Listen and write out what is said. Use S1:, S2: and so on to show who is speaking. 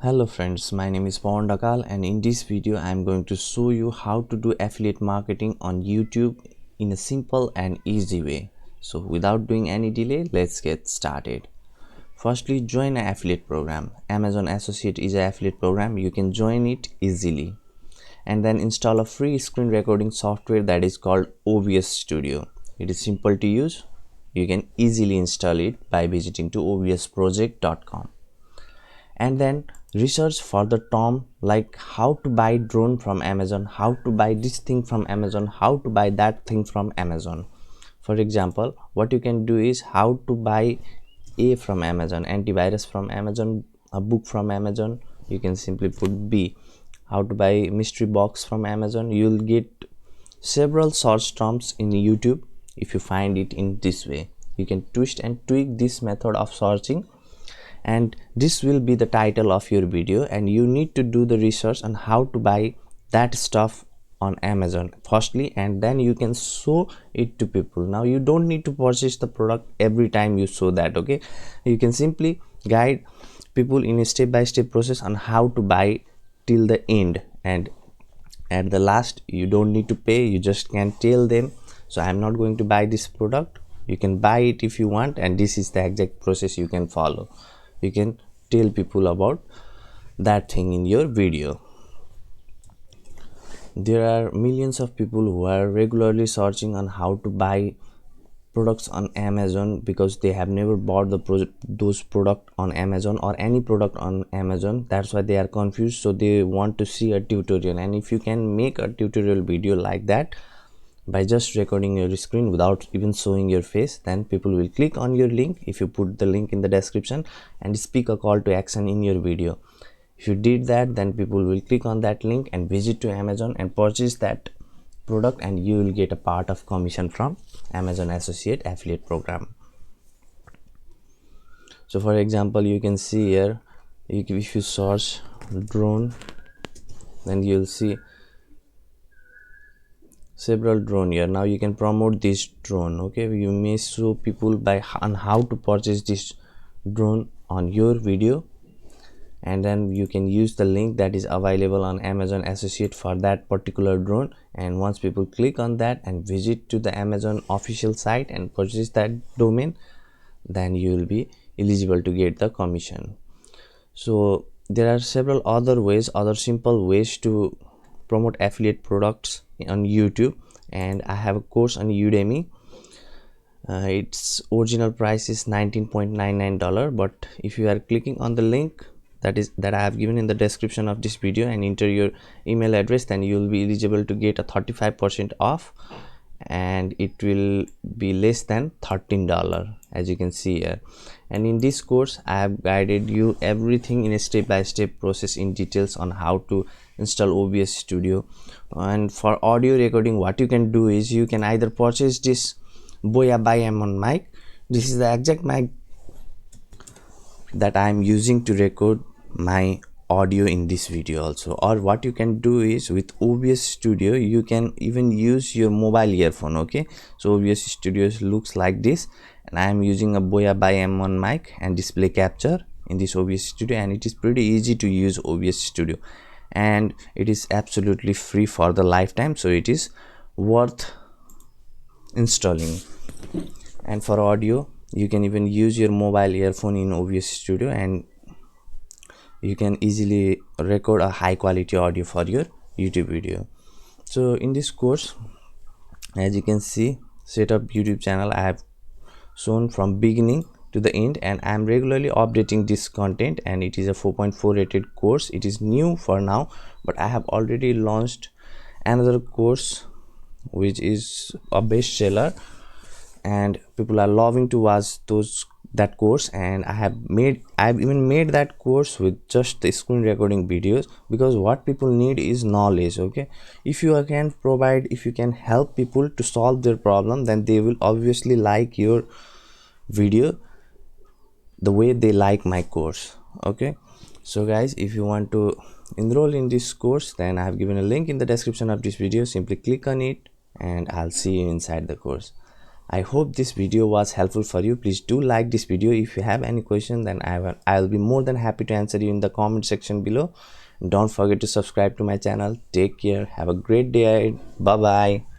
S1: Hello friends, my name is Pawan Dakal and in this video I am going to show you how to do affiliate marketing on YouTube in a simple and easy way. So without doing any delay, let's get started. Firstly, join an affiliate program. Amazon Associate is an affiliate program. You can join it easily. And then install a free screen recording software that is called OBS Studio. It is simple to use. You can easily install it by visiting to obsproject.com. And then research for the term like how to buy drone from Amazon, how to buy this thing from Amazon, how to buy that thing from Amazon. For example, what you can do is how to buy A from Amazon, antivirus from Amazon, a book from Amazon. You can simply put B. How to buy mystery box from Amazon. You'll get several search terms in YouTube. If you find it in this way, you can twist and tweak this method of searching, and this will be the title of your video, and you need to do the research on how to buy that stuff on Amazon firstly, and then you can show it to people. Now you don't need to purchase the product every time you show that. Okay, you can simply guide people in a step-by-step process on how to buy till the end, and at the last you don't need to pay. You just can tell them, so I'm not going to buy this product, you can buy it if you want, and this is the exact process you can follow. You can tell people about that thing in your video. There are millions of people who are regularly searching on how to buy products on Amazon because they have never bought those product on Amazon or any product on Amazon. That's why they are confused, so they want to see a tutorial. And if you can make a tutorial video like that by just recording your screen without even showing your face, then people will click on your link if you put the link in the description and speak a call to action in your video. If you did that, then people will click on that link and visit to Amazon and purchase that product, and you will get a part of commission from Amazon Associate affiliate program. So for example, you can see here, if you search drone, then you'll see several drone here. Now you can promote this drone. Okay, you may show people on how to purchase this drone on your video, and then you can use the link that is available on Amazon Associate for that particular drone. And once people click on that and visit to the Amazon official site and purchase that domain, then you will be eligible to get the commission. So there are several other ways, other simple ways to promote affiliate products on YouTube, and I have a course on Udemy. Its original price is $19.99, but if you are clicking on the link that I have given in the description of this video and enter your email address, then you will be eligible to get a 35% off, and it will be less than $13, as you can see here. And in this course I have guided you everything in a step-by-step process in details on how to install OBS Studio. And for audio recording, what you can do is you can either purchase this Boya by M1 mic. This is the exact mic that I am using to record my audio in this video also. Or what you can do is, with OBS Studio you can even use your mobile earphone. Okay, so OBS Studio looks like this, and I am using a Boya by M1 mic and display capture in this OBS Studio, and it is pretty easy to use OBS Studio, and it is absolutely free for the lifetime, so it is worth installing. And for audio, you can even use your mobile earphone in OBS Studio, and you can easily record a high quality audio for your YouTube video. So in this course, as you can see, set up YouTube channel I have shown from beginning to the end, and I am regularly updating this content, and it is a 4.4 rated course. It is new for now, but I have already launched another course which is a bestseller, and people are loving to watch that course. And I've even made that course with just the screen recording videos, because what people need is knowledge. Okay, if you can help people to solve their problem, then they will obviously like your video the way they like my course. Okay, so guys, if you want to enroll in this course, then I have given a link in the description of this video. Simply click on it and I'll see you inside the course. I hope this video was helpful for you. Please do like this video. If you have any question, then I'll be more than happy to answer you in the comment section below. Don't forget to subscribe to my channel. Take care. Have a great day ahead. Bye bye.